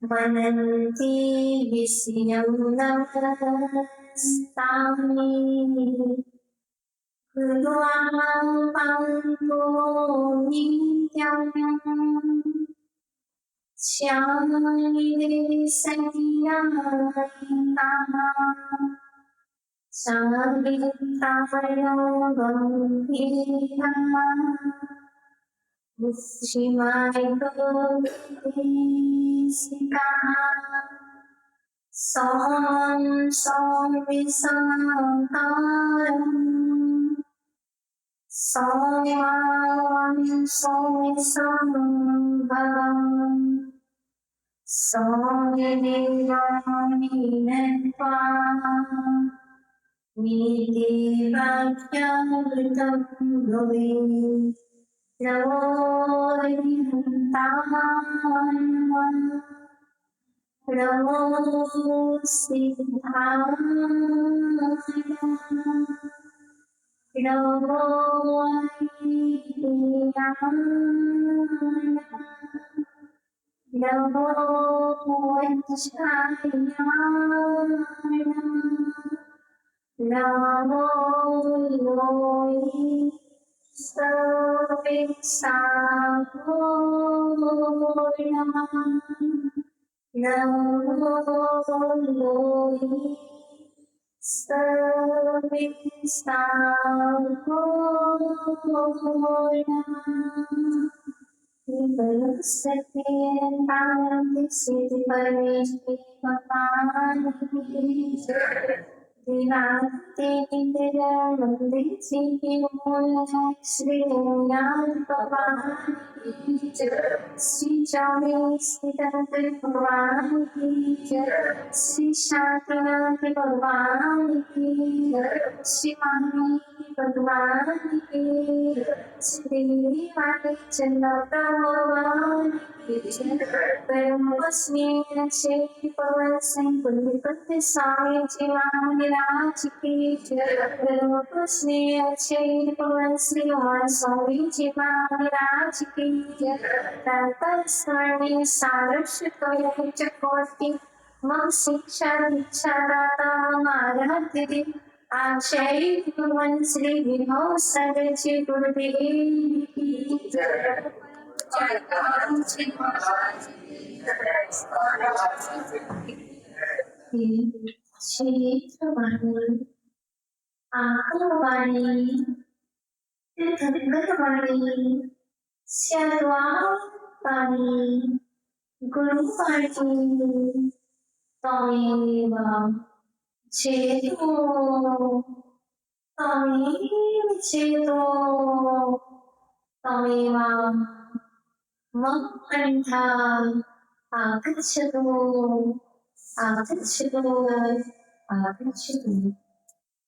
Mananti visyam namastami Guruam panto nityam Syamini sayyamana Sabitaya gambhira Shimai Sita Som Visantaram Som Sambhavam Som Nidyanitva Nidhi Bhakyavitam Bhave Namo Siddhaya Namo Vidya Namo Vajrayana Namo Lohi Akshay Bhuvan Sri Vibhav Sadarshi Gurudev Ki Jai. Shri Akavani Tirthankatavani Syadvani Guruvani Tameva Cheto Tameva Cheto Tameva Makkantha Agachatu Agachatu Agachatu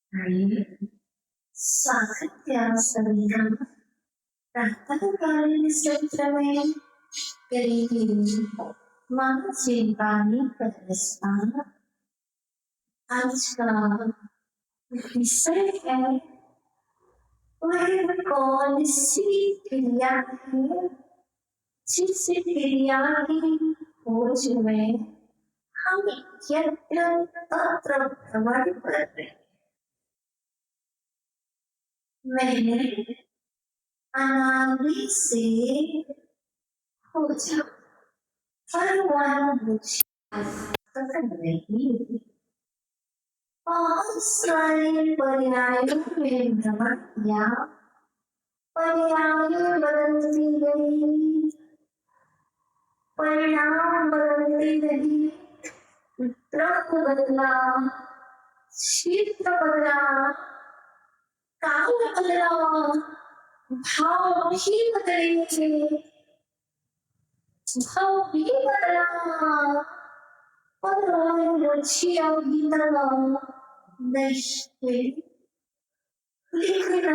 Hari Sakatya Savina Prahtakarini Sutrame Gari Mahachintani Pradestana आज का विषय है वह कौन सी क्रिया है जिस क्रिया की खोज में हम यत्र तत्र भ्रमण कर रहे। मैंने अनादि से खोजा पर वह मुझे नहीं। बहुत सारे पर्यायों में भ्रमण किया, पर्याय बदलती गई, परिणाम बदलते रही, क्रम बदला, क्षेत्र बदला, काल बदला, भाव भी बदले, भाव भी बदला, पर रुचि अभी नहीं। लेकिन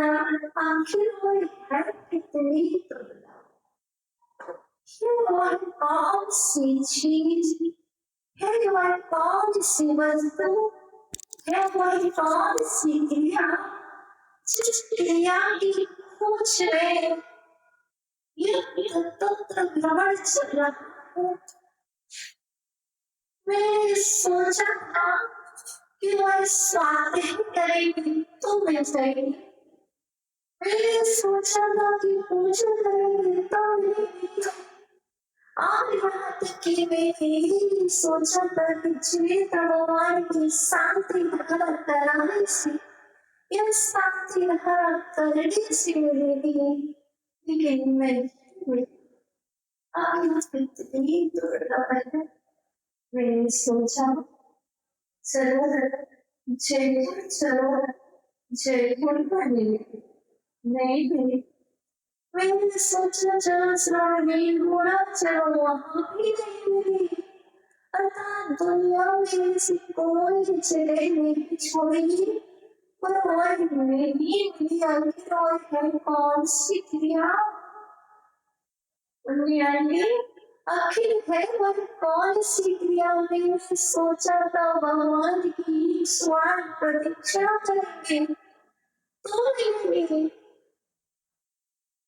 आखिर वो है कितनी बदला? वो कौन सी चीज है, वह कौन सी वस्तु है, वह कौन सी क्रिया जिस क्रिया की खोज में यह तंत्र भ्रमण चल रहा है। मैं सोचा था कि वह स्वाध्याय करेगी तो मैं सही। मैंने सोचा था कि पूजा करेगी तो मैं और यहाँ तक कि मैंने सोचा था कि जीवित भगवान की शांति धारा कराने से या शांति धारा करने से मिलेगी। लेकिन मैं आज कितनी दुर्लभ है। मैंने सोचा चलो जयपुर चलो, जयपुर बनेगी नहीं। मैंने सोचा चलो स्वर्णिम घोड़ा चलो, वहाँ भी नहीं मिली। अर्थात दुनिया में से कोई जगह नहीं छोड़ी, पर और नहीं मिली। आखिर और है कौन सी क्रिया? आखिर है वह कौन सी क्रिया? मैंने सोचा था भगवान की स्वार्थ प्रतीक्षा करेंगे तो नहीं मिली।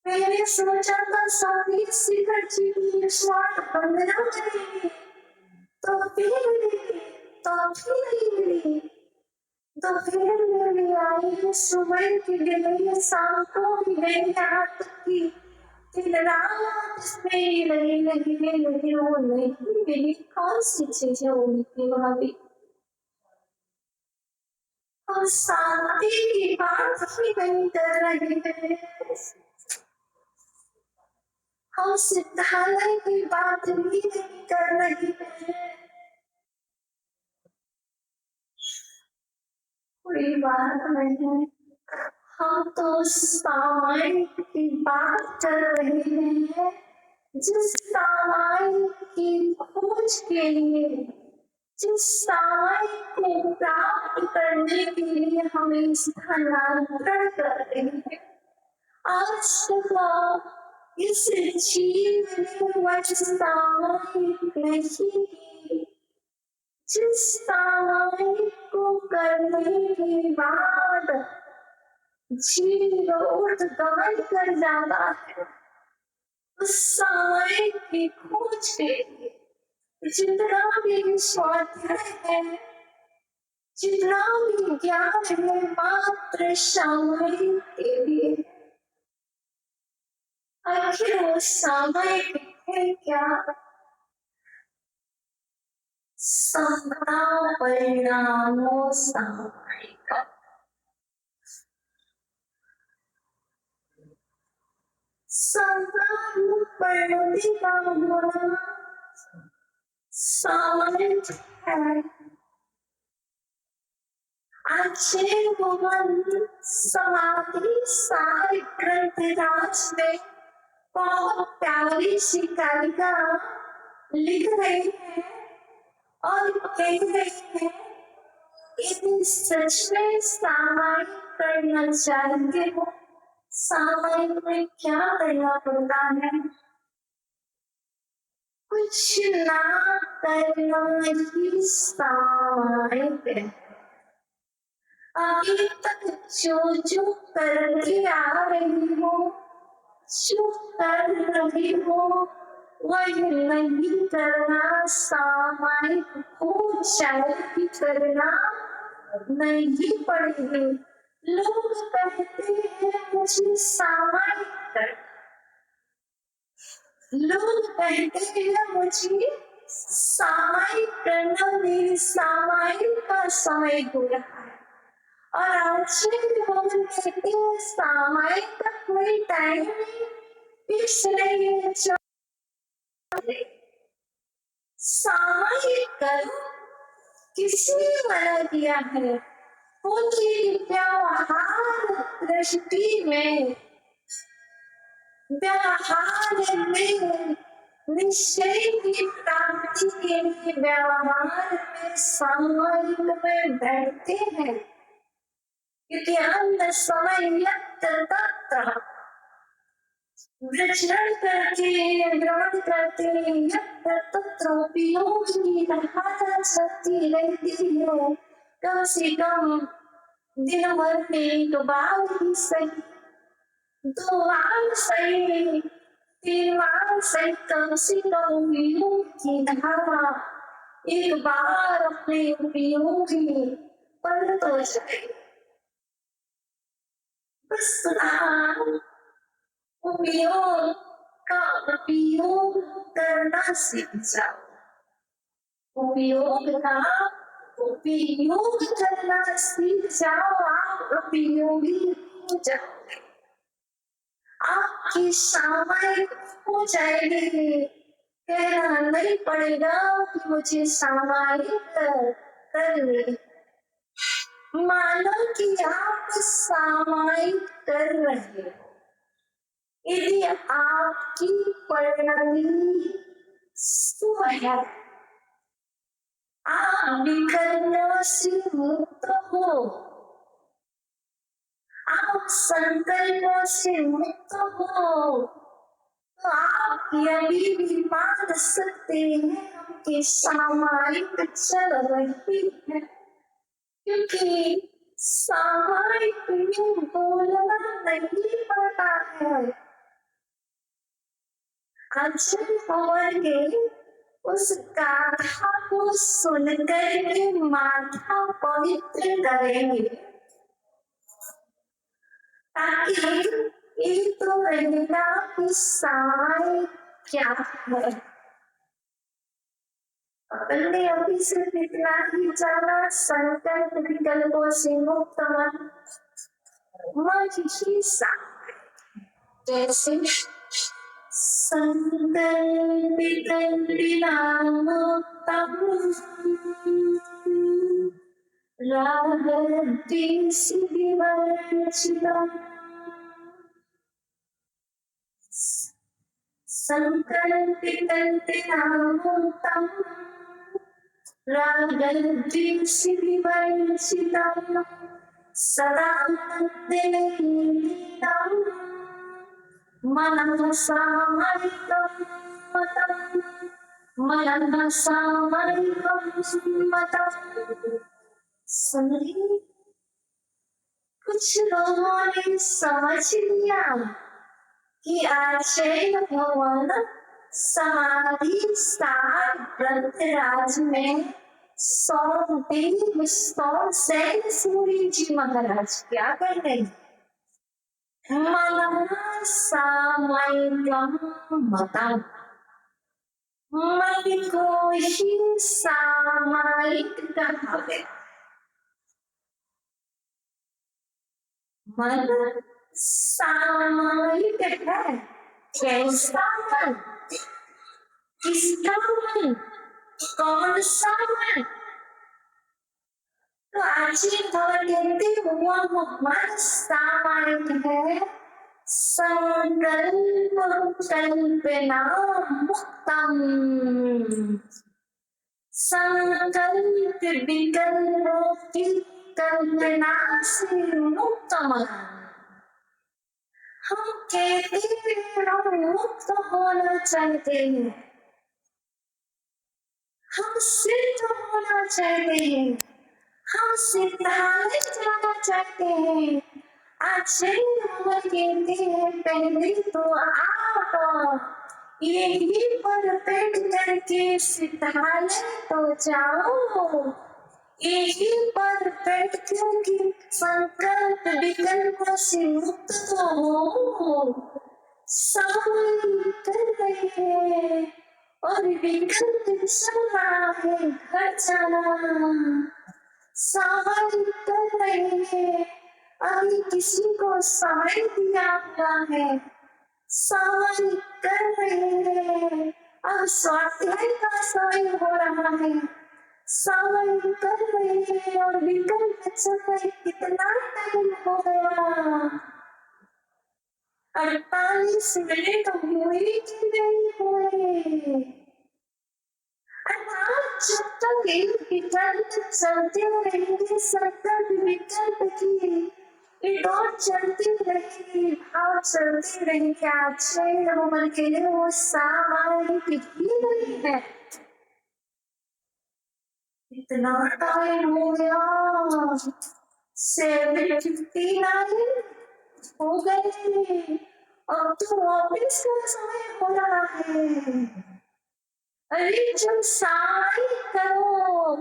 मैंने सोचा था स्वामी शिखर जी की स्वार्थ वंदना करेंगे तो फिर मिली, तो फिर नहीं मिली। तो फिर मेरी आई सुबह की गई, शाम को भी गई, रात की दिन रात इसमें लगी वो नहीं मिली। कौन सी चीज है वो निकली वहां भी? और शांति की बात ही नहीं कर रही है, हम सिद्धालय की बात भी नहीं कर रही है। कोई बात नहीं, हम तो सामायिक की बात कर रहे हैं। जिस सामायिक की खोज के लिए, जिस सामायिक को प्राप्त करने के लिए हम स्थानांतरण कर रहे हैं। आज सुबह इस जीव में वह सामायिक नहीं, जिस सामायिक को करने के बाद जीव उद्गमन कर जाता है, उस सामायिक की खोज के लिए जितना भी स्वाध्याय है, जितना भी ज्ञान है, मात्र सामायिक के लिए। आखिर वो सामायिक है क्या? समता परिणामों सामायिक, परिणति का होना सामायिक है। अक्षय मोहन समाधि सारे ग्रंथराज में बहुत प्यारी सी कविता लिख रहे हैं और कह रहे हैं कि सच में सामायिक करना चाहिए। वो सामायिक में क्या करना पड़ता है? कुछ ना करना ही सामायिक है। अभी तक जो करके आ रही हो, जो कर रही हो, वही नहीं करना, सामायिक को शायद करना नहीं पड़ेगी। लोग कहते हैं मुझे सामायिक कर, लोग कहते हैं मुझे सामायिक करना, मेरी सामायिक का समय हो रहा है। और आज लोग कहते हैं सामायिक का कोई टाइम नहीं, फिक्स नहीं है, सामायिक करो, किसी ने मना किया है? उनकी व्यवहार दृष्टि में, व्यवहार में निश्चय की प्राप्ति के लिए व्यवहार में सामायिक में बैठते हैं, क्योंकि अन्य समय तत्र विचरण करके ग्रहण करते तत्रोपयोगी शक्ति रहती है। कम से कम दिन भर में एक बार ही सही, 2 बार सही, 3 बार सही, कम से कम उपयोग की धारा एक बार अपने उपयोगी पर तो जाए। बस उपयोग का उपयोग करना सीख जाओ, उपयोग का उपयोग करना सीख जाओ, आप उपयोगी हो जाओगे, आपकी सामायिक हो जाएगी। कहना नहीं पड़ेगा कि मुझे सामायिक कर ले। मानो कि आप सामायिक कर रहे हो, यदि आपकी परिणति शुभ है, आप विकल्पों से मुक्त हो, आप संकल्पों से मुक्त हो, तो आप यही भी मान सकते हैं कि सामायिक चल रही है, क्योंकि सामायिक में बोलना नहीं पड़ता है। अक्षय पवन के उस गाथा को सुनकर के माथा पवित्र करेंगे, ताकि एक तो रहेगा कि सामायिक क्या है। अपन ने अभी सिर्फ इतना ही जाना, संकल्प विकल्पों से मुक्त मन ही जैसे संकल्पितं रागद्वेषविवर्जितम् संकल्पितं रागद्वेषविवर्जितम् सदा मनः सामयिकं मतम्, मनः सामयिकं मतम्। सुनिए, कुछ लोगों ने समझ लिया कि आचार्य भगवान समाधि सार ग्रंथराज में 100 सैन सूर्य जी महाराज क्या कर रहे हैं? मनः सामयिकं मतम्, मन को ही सामयिक कहा गया। मन सामयिक है, कैसा मन, किसका मन, कौन सा मन? तो आजीवन कहते हुआ मन सामयिक है, संकल्प कल्पना मुक्तम, संकल्प विकल्पों की कल्पना से मुक्त मन। हम कहते हैं हम मुक्त होना चाहते हैं, हम सिद्ध होना चाहते हैं, हम सिद्धांत जाना चाहते हैं। आचार्य कहते हैं पहले तो आप यही पर पेट करके सितारे तो जाओ, यही पर पेट करके संकल्प विकल्प से मुक्त तो हो। सावरी कर रही है और विकल्प चल रहा है घर जाना। सावरी कर रही है, अभी किसी को समय दिया हुआ है। सावरी कर रही है, अब स्वाध्याय का समय हो रहा है। सावरी कर रही है और विकल्प चल रही, कितना टाइम हो गया? 48 मिनट हुए कि नहीं हुए? अर्थात जब तक एक विकल्प चलते रहेंगे, संकल्प विकल्प की ये दौड़ चलती रहेगी, भाव चलती रहेगी। अक्षय नंबर के लिए वो सामान्य कितनी नहीं है। इतना टाइम हो गया, 7:59 हो गए, अब तो ऑफिस का समय हो रहा है। अरे जब साई करो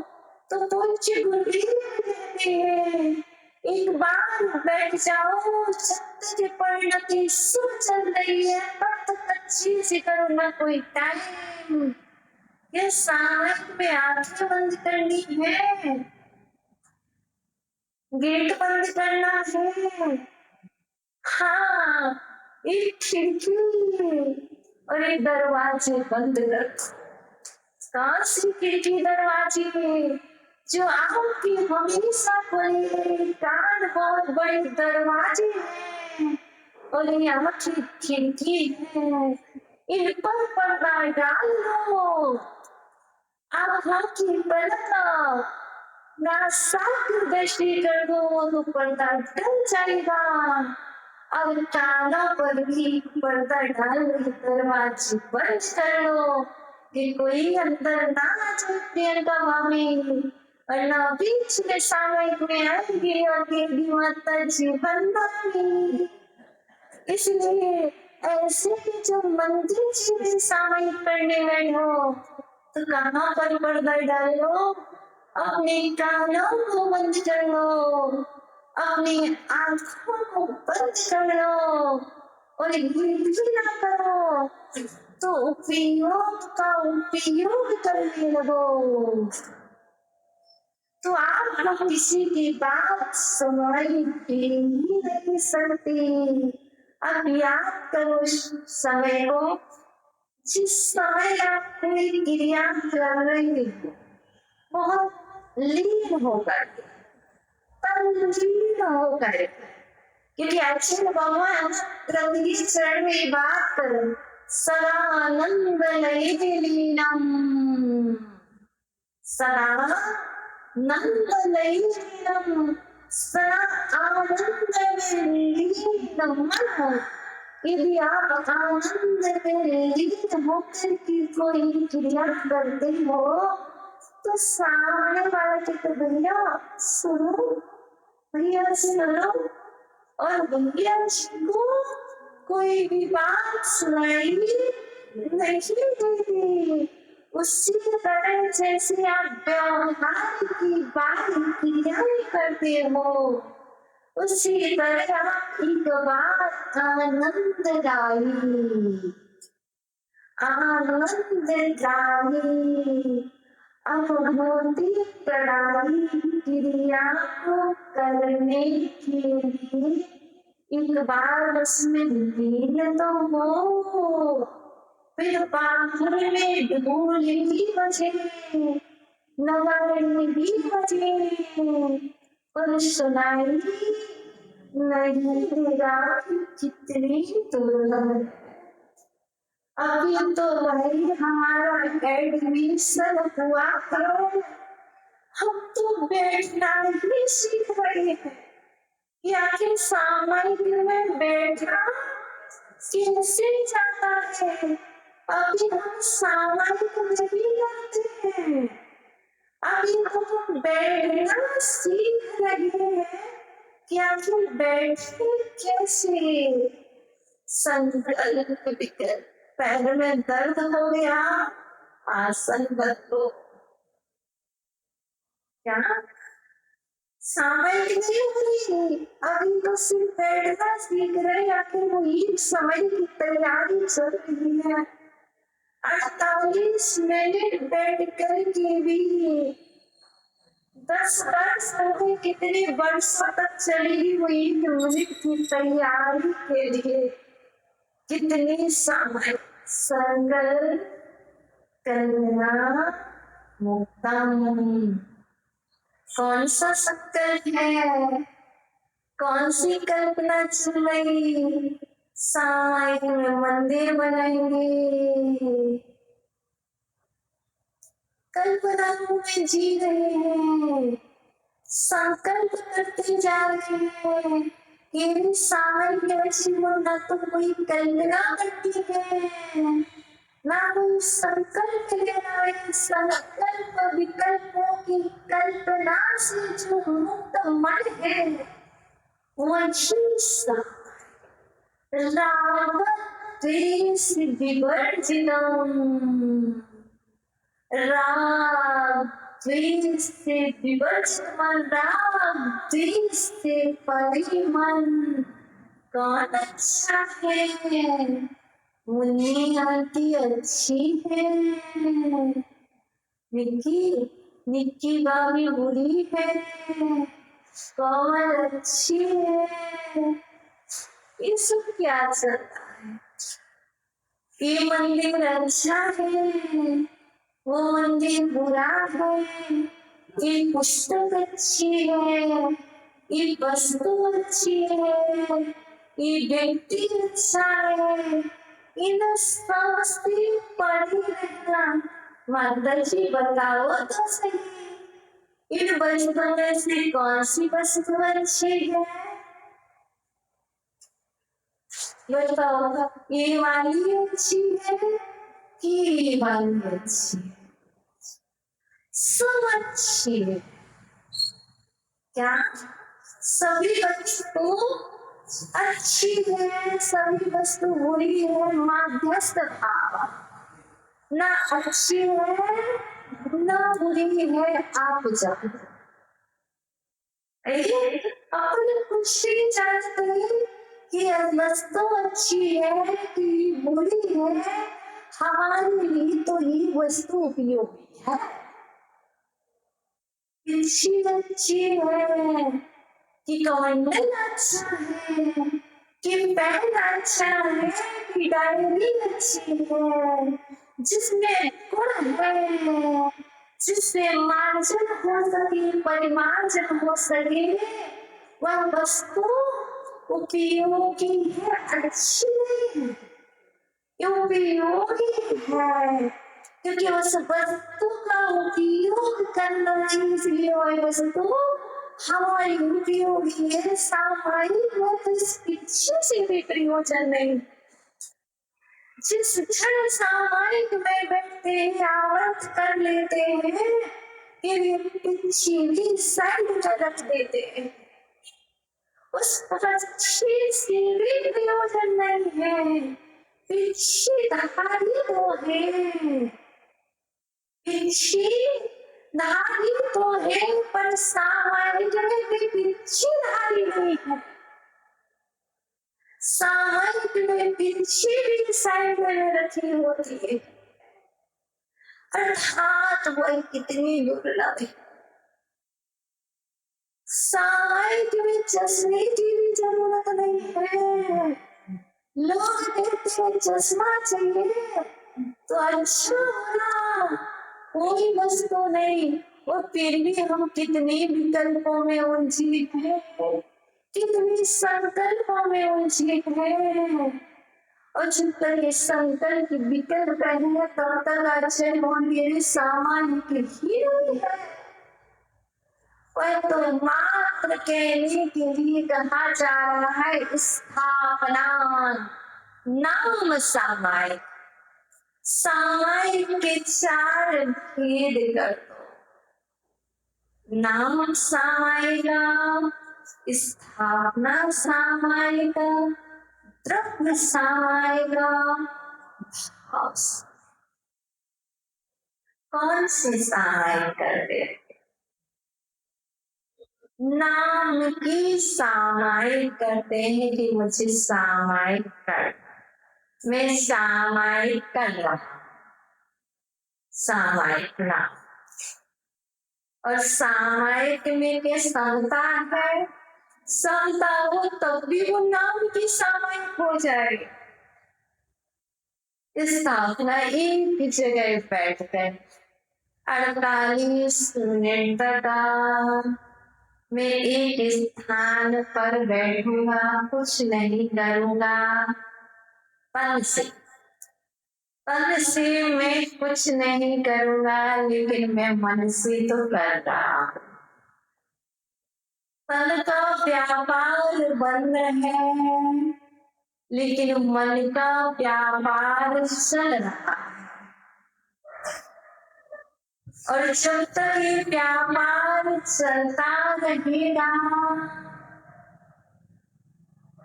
तो कुछ गुर्गी कहते हैं, एक बार बैठ जाओ, जब तक परिणति शुभ चल रही है तब तक अच्छी से करो ना कोई टाइम। ये साई में आंखें बंद करनी है, गेट बंद करना है। हाँ, एक खिड़की और एक दरवाजे बंद रखो। कौन सी खिड़की दरवाजे? जो आपकी हमेशा खुले, कान बहुत बड़े दरवाजे हैं और ये आंखें खिड़की है, इन पर पर्दा डाल लो। आँखों की पलक ना साथ दृष्टि कर दो तो पर्दा डल जाएगा। अब कानों पर भी पर्दा डाल दरवाजे बंद कर लो कि कोई अंदर ना आ जाए प्रियंका भाभी, वरना बीच में सामयिक में आएंगे और कहेगी माता जी बंदानी। इसलिए ऐसे ही जो मंदिर जी में सामयिक करने गए हो तो कहाँ पर पर्दा डालो, अपने कानों को बंद कर लो, अपनी आंखों को बंद कर लो और गिनती ना करो, तो उपयोग का उपयोग करने लगो। तो आप लोग किसी की बात सुनाई ही नहीं सकती। अब याद करो समय को, जिस समय आप कोई क्रिया कर रहे हो बहुत लीन होकर, तल्लीन होकर, क्योंकि अच्छे भगवान रंगी चरण में बात करो, सदानंद लीनम, सदा नंद लीनम, सदा आनंद में लीन मन। यदि आप आनंद में लीन होकर की कोई क्रिया करते हो तो सामने वाले को भैया सुनो, भैया सुनो, और भैया को कोई भी बात सुनाई नहीं देती। उसी तरह जैसे आप व्यवहार की बात क्रियाएं करते हो, उसी तरह एक बात आनंददायी, आनंददायी अनुभूति प्रणाली क्रिया को करने के लिए एक बार उसमें लीन तो हो, फिर बाहर में ढोल भी बजे, नगाड़े भी बजे, पर सुनाई नहीं देगा कितनी दुर्लभ। अभी तो भाई हमारा एडमिशन हुआ करो, हम तो बैठना ही सीख रहे हैं, या फिर सामान्य में बैठना कैसे जाता है। अभी हम सामान्य नहीं करते हैं, अभी हम बैठना सीख रहे हैं, या फिर बैठे कैसे। संकल्प विकल्प पैर में दर्द हो गया, आसन बदलो। क्या सामयिक नहीं हुई, अभी तो सिर्फ बैठना सीख रहे, आखिर वही समय की तैयारी चल रही है। 48 मिनट बैठ कर के भी 10 वर्ष हो, कितने वर्षों तक चली हुई म्यूजिक की तैयारी के लिए कितनी समय संकल्प करना मुक्तम। कौन सा संकल्प है, कौन सी कल्पना चल रही? सामायिक में मंदिर बनाएंगे, कल्पनाओं में जी रहे हैं, संकल्प करते जा रहे हैं। ये सामायिक जीवन न तो कोई कल्पना करती है, ना कोई संकल्प लेना है। संकल्प विकल्पों की कल्पना से जो मुक्त मन है, वही राग द्वेष विवर्जितम्, राग द्वेष से विवर्जित मन, राग द्वेष से परे मन। कौन अच्छा है? मुन्नी आंटी अच्छी है, निक्की बाबी बुरी है, कौन अच्छी है? ये सब क्या चलता है? ये मंदिर अच्छा है, वो मंदिर बुरा है, ये पुस्तक अच्छी है, ये वस्तु अच्छी है, ये व्यक्ति अच्छा है, इन समस्ती पढ़ी रहना। माता जी बताओ तो सही, इन वस्तुओं में से कौन सी वस्तु अच्छी है? बताओ, ये वाली अच्छी है कि ये वाली अच्छी है? सब अच्छी है। क्या सभी वस्तु अच्छी है, सभी वस्तु बुरी है? मध्यस्थ भाव, ना अच्छी है ना बुरी है। आप जब अपने कुछ ही जानते हैं कि वस्तु अच्छी है कि बुरी है, हमारे लिए तो ये वस्तु उपयोगी है। अच्छी है कि कमंडल अच्छा है, कि पेन अच्छा है, कि डायरी अच्छी है, जिसमें गुण है, जिससे मार्जन हो सके, परिमार्जन हो सके, वह वस्तु उपयोगी है, अच्छी नहीं है, उपयोगी है, क्योंकि उस वस्तु का उपयोग करना, इसलिए वह वस्तु हमारी उपयोगी है। सामायिक हो तो इस पीछे से भी प्रयोजन नहीं। जिस क्षण सामायिक में बैठते यावत कर लेते हैं, फिर पीछे भी साइड में रख देते हैं। उस पीछे से भी प्रयोजन नहीं है, पीछे धारी तो है, पीछे धारी तो है, पर सामायिक में भी पीछे धारी नहीं है। सामायिक में पीछे भी साइड में रखी होती है, अर्थात वह कितनी दुर्लभ है। सामायिक में चश्मे की भी जरूरत नहीं है। लोग कहते हैं चश्मा चाहिए तो अच्छा होना, कोई वस्तु नहीं, और फिर भी हम कितने विकल्पों में उलझे हैं, कितने संकल्पों में उलझे हैं। और जब तक ये संकल्प विकल्प है तब तक अच्छे मेरे सामान के ही नहीं है। वह तो मात्र कहने के लिए कहा जा रहा है स्थापना, नाम सामायिक। सामायिक के 4 भेद कर दो, नाम सामायिक, स्थापना सामायिक, द्रव्य सामायिक, हाउस कौन सी सामायिक करते हैं? नाम की सामायिक करते हैं कि मुझे सामायिक कर, मैं सामायिक कर रहा, सामायिक नाम। और सामायिक में क्या समता है? समता हो तब भी वो नाम की सामायिक हो जाए। स्थापना एक जगह बैठकर 48 मिनट तक मैं एक स्थान पर बैठूंगा, कुछ नहीं करूंगा। पद से मैं कुछ नहीं करूंगा, लेकिन मैं मन से तो कर रहा हूं। पद का व्यापार बंद है, लेकिन मन का व्यापार चल रहा है। और जब तक ये व्यापार चलता रहेगा,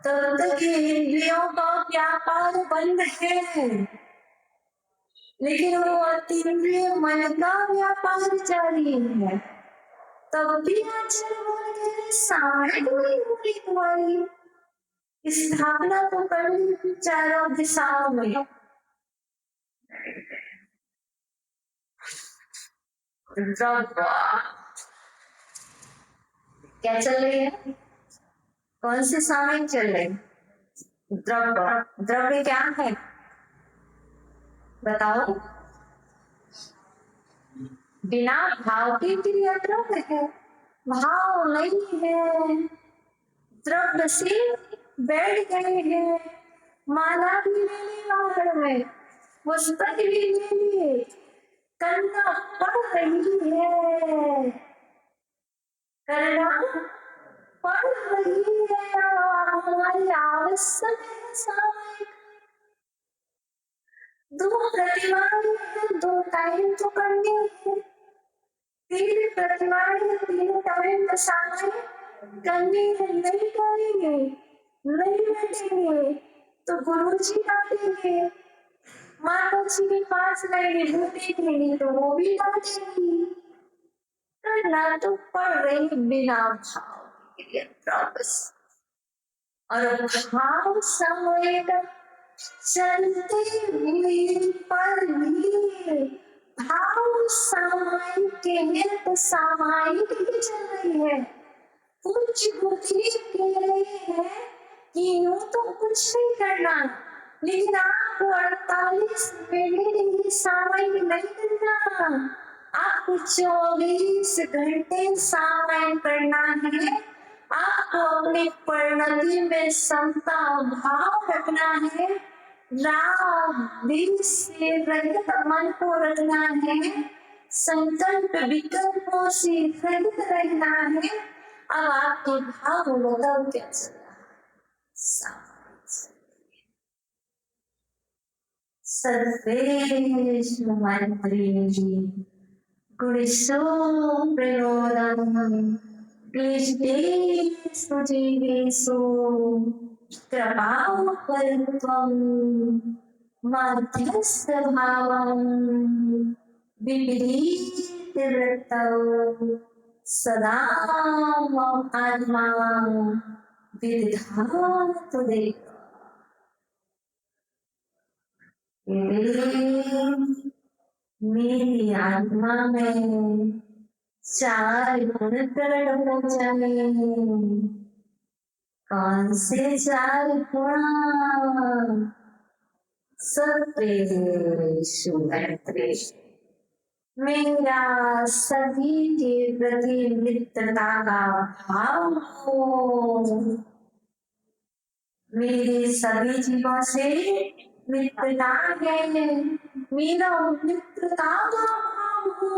तब तक इंद्रियों का व्यापार बंद है, लेकिन वो अतीन्द्रिय मन का व्यापार जारी है। तब भी आचरण सामायिक नहीं होगी तुम्हारी स्थापना तो करनी चारों दिशाओं में। क्या चल रही है? कौन सी सामायिक चल रही? द्रव्य। द्रव्य क्या है बताओ? बिना भाव के क्रिया द्रव्य है, भाव नहीं है। द्रव्य से बैठ गए हैं, माला भी ले ली बाहर में, पुस्तक भी ले लिए, करना पड़ रही है, करना पड़ रही है। हमारी आवश्यक है सामायिक। दो प्रतिमाएं, दो टाइम तो करनी है, तीन प्रतिमाएं, तीन टाइम तो सामायिक करनी है। नहीं करेंगे, नहीं बैठेंगे तो गुरु जी डांटेंगे, माता जी के पास रहेंगे, वो देखेंगे तो वो भी डांटेंगी। करना तो पड़ रही बिना भाव के प्रॉमिस। और भाव समय का चलते हुए पर भी भाव सामायिक के लिए तो सामायिक ही चल रही है। कुछ बुद्धि कह रही है कि यूं तो कुछ नहीं करना, लेकिन आपको 48 मिनट ही सामायिक नहीं करना, आपको 24 घंटे सामायिक करना है। आपको अपनी परिणति में समता भाव रखना है, राग दिल से रहित मन को रखना है, संकल्प विकल्पों से रहित रहना है। अब आपके भाव बताओ क्या चल रहा है? सर्वेषु मंत्रेषु गुणेषु प्रयोगं क्लिष्टेषु जीवेषु कृपाकरत्वं मध्यस्थभावं विपरीतवृत्तौ सदा मम आत्मा विदधातु देव। मेरी आत्मा में 4 गुण प्रकट हो जाए। कौन से 4 गुण? सर्वेषु मैत्रेषु, मेरा सभी के प्रति मित्रता का भाव हो, मेरे सभी जीवों से मित्रता है, मेरा मित्रता का भाव हो।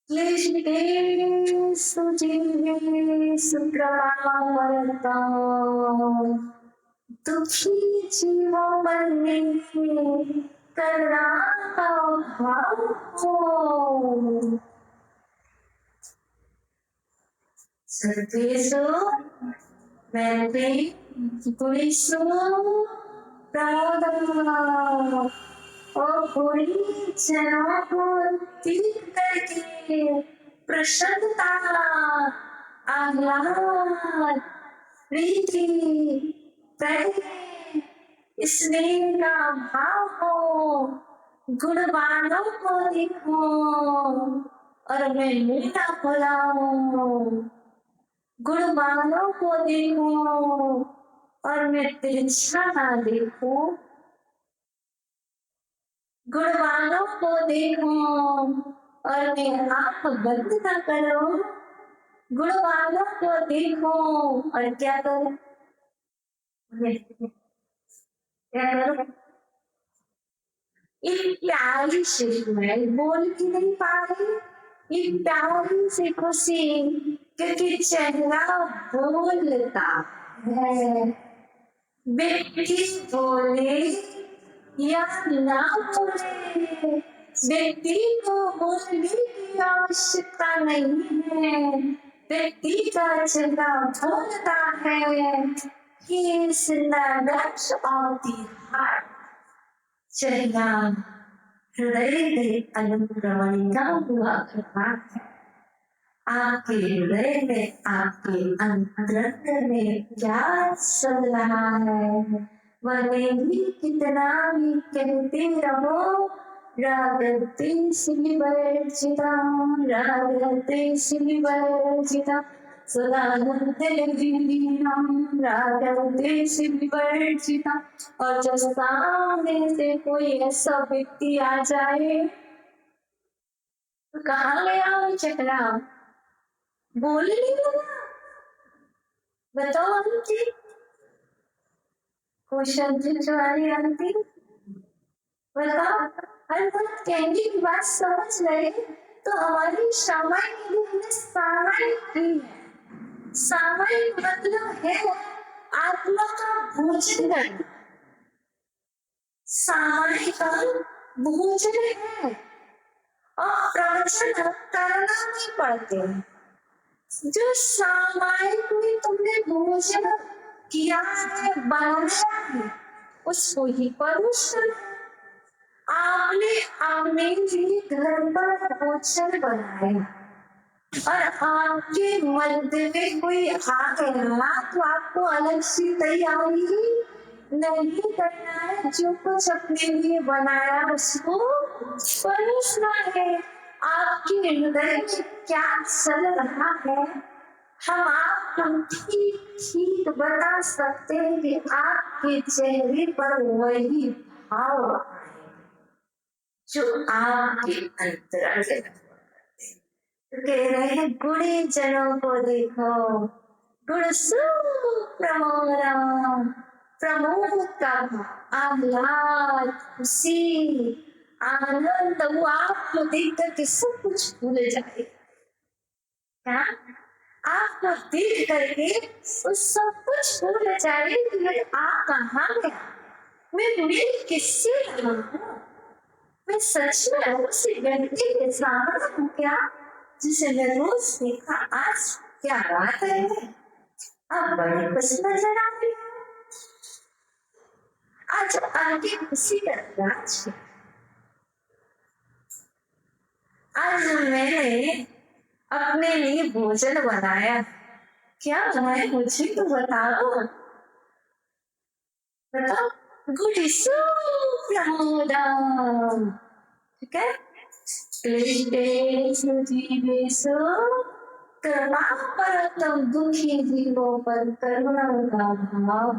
क्लिष्टेषु जीवेषु कृपाकरत्वं, दुखी जीवों में करुणा का भाव हो। सर्वेषु मैत्रेषु गुणेषु प्रमोद और पूरी जनों को तीर करके प्रसन्नता आह्लाद प्रीति प्रेम स्नेह का भाव हो गुणवानों को देखो और मैं मीठा फुलाऊं गुणवानों को देखो और मैं तिरछा ना देखूं गुणवानों को देखो और मैं आंख बंद ना करो गुणवानों को देखो और क्या करो क्या करो एक प्यारी सी मैं बोल भी नहीं पा रही एक प्यारी सी खुशी क्योंकि चेहरा बोलता है व्यक्ति बोले या ना बोले व्यक्ति को बोलने की आवश्यकता नहीं है व्यक्ति का चेहरा बोलता है He is in the depths of the heart चेहरा हृदय में अनुक्रमणिका हुआ करता है आपके हृदय में आपके अंतरंग में क्या चल रहा है भले ही कितना भी कहते रहो रागते से वर्जिता रागते से वर्जिता सदानंद रागते से वर्जिता और जब सामने से कोई ऐसा व्यक्ति आ जाए तो कहाँ गया चकरा बोल नहीं लगा बताओ आंटी क्वेश्चन तुम्हारी आंटी बताओ हर बात कहने की बात समझ रहे तो हमारी सामान्य सामायिक की है सामायिक मतलब है आत्मा का भोजन सामायिक भोजन है और प्रवचन करना नहीं पड़ते जो सामायिक में तुमने भोजन किया है बनाया है उसको ही परोसन आपने अपने लिए घर पर भोजन बनाया और आपके मध्य में कोई आ गया तो आपको अलग से तैयारी नहीं करना है जो कुछ अपने लिए बनाया उसको परोसना है आपके हृदय में क्या चल रहा है हम आपको ठीक बता सकते हैं कि आपके चेहरे पर वही भाव जो आपके अंतरंग कह रहे हैं गुणी जनों को देखो गुण प्रमोद प्रमोद का आह्लाद खुशी आनंद वो आपको देख करके सब कुछ भूल जाए क्या आपको देख करके वो सब कुछ भूल जाए कि मैं आप कहाँ गया मैं मिल किससे रहा हूँ मैं सच में उसी व्यक्ति के सामने हूँ क्या जिसे मैं रोज देखा आज क्या बात है आप बड़े खुश नजर आ रहे आज आपकी खुशी का राज आज मैंने अपने लिए भोजन बनाया क्या बनाया मुझे तो बताओ बताओ गुडी प्रमोदम ठीक है परतम दुखी जीवों पर करुणा का भाव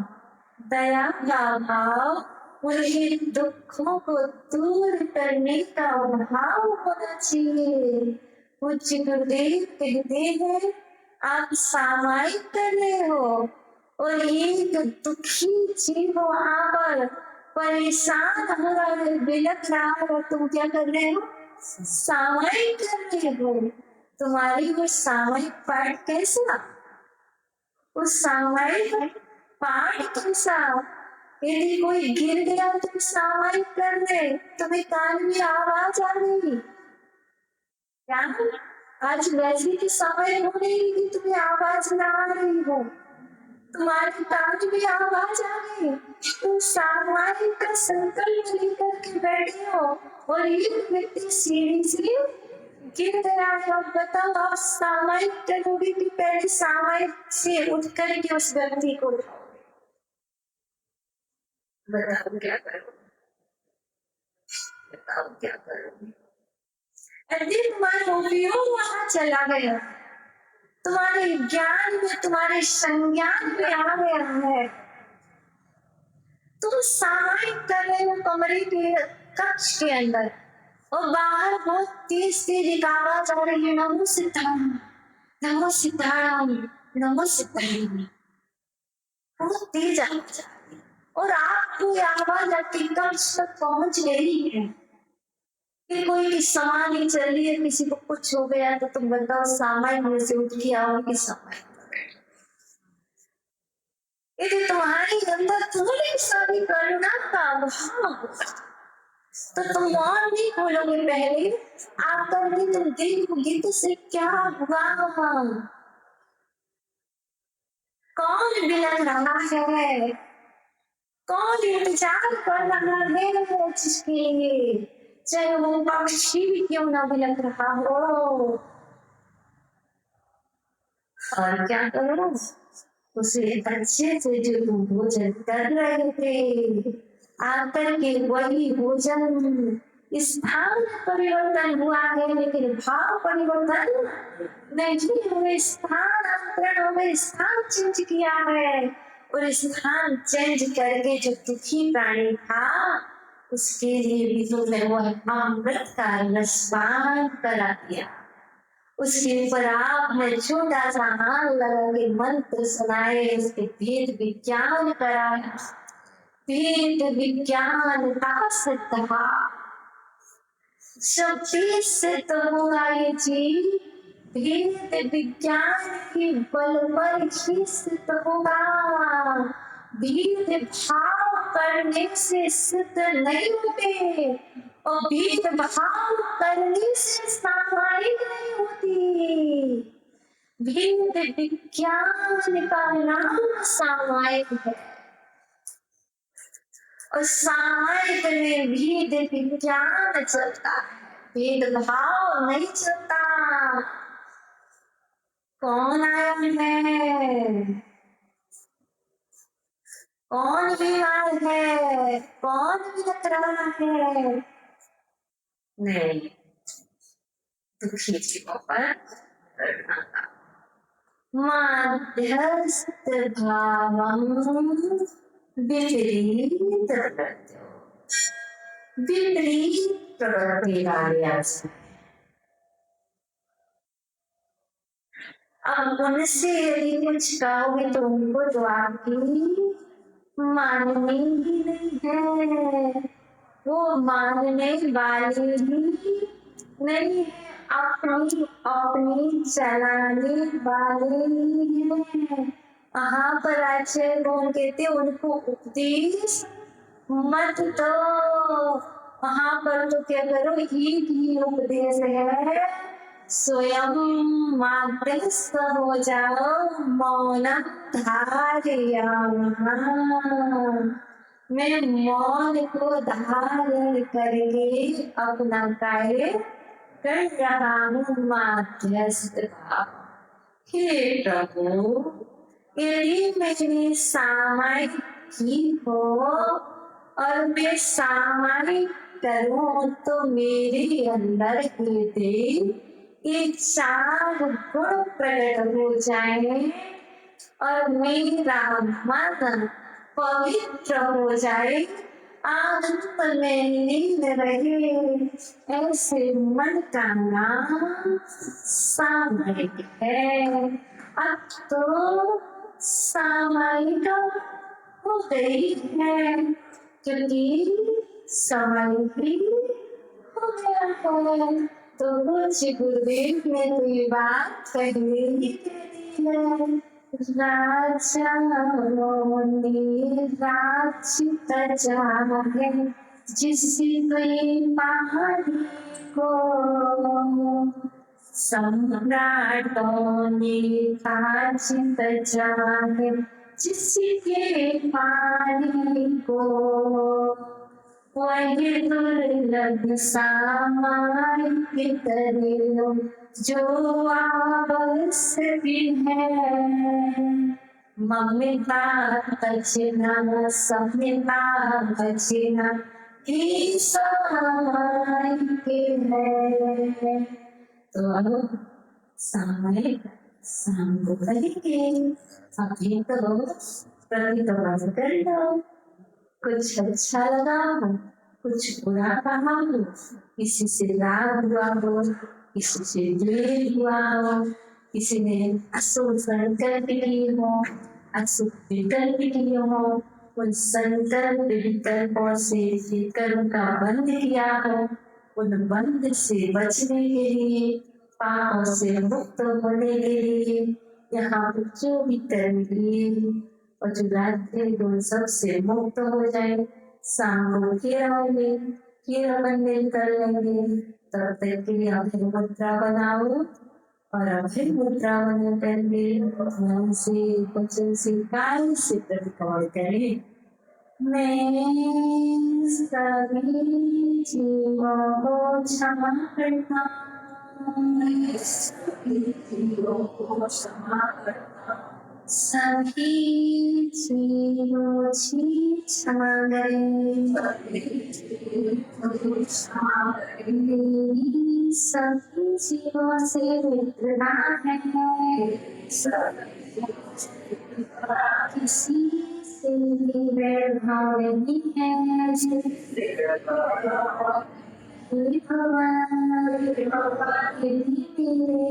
दया का भाव उनके दुखों को दूर करने का भाव होना चाहिए पूज्य गुरुदेव कहते हैं आप सामायिक कर रहे हो और एक दुखी जीव वहां पर परेशान हो रहा है बिलख रहा है और तुम क्या कर रहे हो सामायिक कर रहे हो तुम्हारी वो सामायिक पाठ कैसा उस सामायिक पाठ कैसा यदि कोई गिर गया तो सामायिक कर दे तुम्हें कान में आवाज आ रही क्या आज वैसे की समय हो रही कि तुम्हें आवाज ना आ रही हो तुम्हारी कान में आवाज आ गई, तुम सामाजिक का संकल्प लेकर के बैठे हो और ये व्यक्ति सीढ़ी से गिर गया है। अब बताओ, आप सामाजिक करोगे कि पहले सामाजिक से उठ करके उस व्यक्ति को बताओ क्या करो, बताओ क्या करो। यदि तुम्हारा उपयोग वहां चला गया, तुम्हारे ज्ञान में, तुम्हारे संज्ञान में आ गया है, तुम सामाजिक कर रहे हो कमरे के कक्ष के अंदर और बाहर बहुत तेज तेज एक आवाज आ रही है, नमो सीताराम, नमो सीताराम, नमो सीताराम, बहुत तेज आवाज आ रही है और आपको ये आवाज आपके कक्ष तक पहुंच गई है कि कोई की समाधि चल रही है, किसी को कुछ हो गया, तो तुम बताओ सामाजिक में से उठ के आओगे सामाजिक। यदि तुम्हारे अंदर थोड़ी सा भी करुणा का भाव होगा तो तुम और नहीं बोलोगे, पहले आकर भी तुम देखोगे तो से क्या हुआ, कौन बिलख रहा है, कौन इंतजार कर रहा है जिसके लिए, चाहे वो पक्षी भी क्यों ना बिलख रहा हो। और क्या करो, उसे अच्छे से जो तुम भोजन कर रहे थे, आकर के वही भोजन, स्थान परिवर्तन हुआ है लेकिन भाव परिवर्तन नहीं हुए, स्थान अंतरण हुए, स्थान चेंज किया है और स्थान चेंज करके जो दुखी प्राणी था उसके लिए भी तुमने वो अमृत का रसपान करा दिया, उसके ऊपर आपने छोटा सा हाथ लगा के मंत्र सुनाए, उसके वेद विज्ञान कराया, वेद विज्ञान का सिद्धा शक्ति से तो होगा ये चीज, वेद विज्ञान के बल पर ही सिद्ध होगा, वेद भाव करने से सिद्ध नहीं होते और भेद भाव करने से सामायिक नहीं होती, भेद विज्ञान का नाम सामायिक है और सामायिक में भेद विज्ञान चलता है, भेद भाव नहीं चलता। कौन आया है, कौन बीमार है, कौन बिलख रहा है, नहीं, दुखी जीवों पर मध्यस्थ भावं विपरीत प्रवृत्ति वाले। अब उनसे यदि कुछ कहोगे तो उनको तो आपकी माननी ही नहीं है, वो मानने वाले ही नहीं, अपनी अपनी चलाने वाले ही हैं। वहां पर आचार्य कौन कहते, उनको उपदेश मत दो, वहां पर तो क्या करो, एक ही उपदेश है, स्वयं मध्यस्थ हो जाओ, मौन धार्य, मैं मौन को धारण करके अपना कार्य कर रहा हूँ, मध्यस्थ। हे प्रभु, यदि मेरी सामायिक की हो और मैं सामायिक करूं तो मेरे अंदर हृदय ये चार गुण प्रकट हो जाए और मेरा मन पवित्र हो जाए, आनंद में लीन रहे, ऐसे मन का नाम सामायिक है। अब तो सामायिक हो गई है क्योंकि समय भी हो गया है, तो कुछ गुरुदेव ने तो ये बात पहले ही कह दी है, राजा मोने राक्षित जागे, जिसमें पहाड़ी को सम्राटों ने राक्षित जागे, जिसके पानी को वही दुर्लभ सामान की तरह जो आवश्यक है। ममता बचना समता बचना की सहाय के है। तो अब सामने शाम को कहेंगे अभी तो प्रति तो बंद कर दो। कुछ अच्छा लगा हो, कुछ बुरा कहा हो, किसी से राग हुआ हो, किसी से द्वेष हुआ हो, किसी ने अशुभ संकल्प लिए हो, अशुभ विकल्प लिए हो, उन संकल्प विकल्पों से कर्म का बंध किया हो, उन बंध से बचने के लिए, पापों से मुक्त होने के लिए, यहाँ जो भी कर्म लिए और जो राज्य गुण सबसे मुक्त हो जाए, शाम को फिर आओगे, फिर अभंग कर लेंगे। तब तक के लिए अभय मुद्रा बनाओ और अभय मुद्रा बना करके मन से वचन से काल से प्रतिकार करें। मैं सभी जीवों को क्षमा करता हूँ, सभी जीवों की क्षमा करें। मेरी सभी जीवों से मित्रता है, किसी से भी भेदभाव नहीं है। तेरे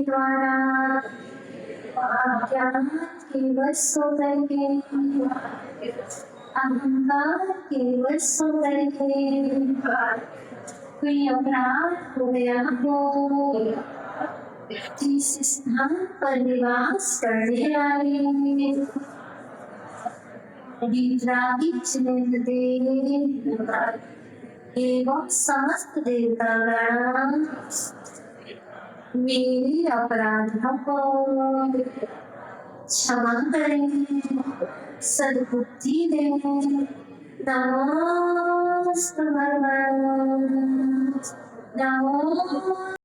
द्वारा अज्ञान के वश करके, अहंकार के वश करके कोई अपराध हो गया हो, जिस स्थान पर निवास करने वाले एवं समस्त देवतागण मेरे अपराधों को क्षमा करें, सद्बुद्धि दें। नमो नमो।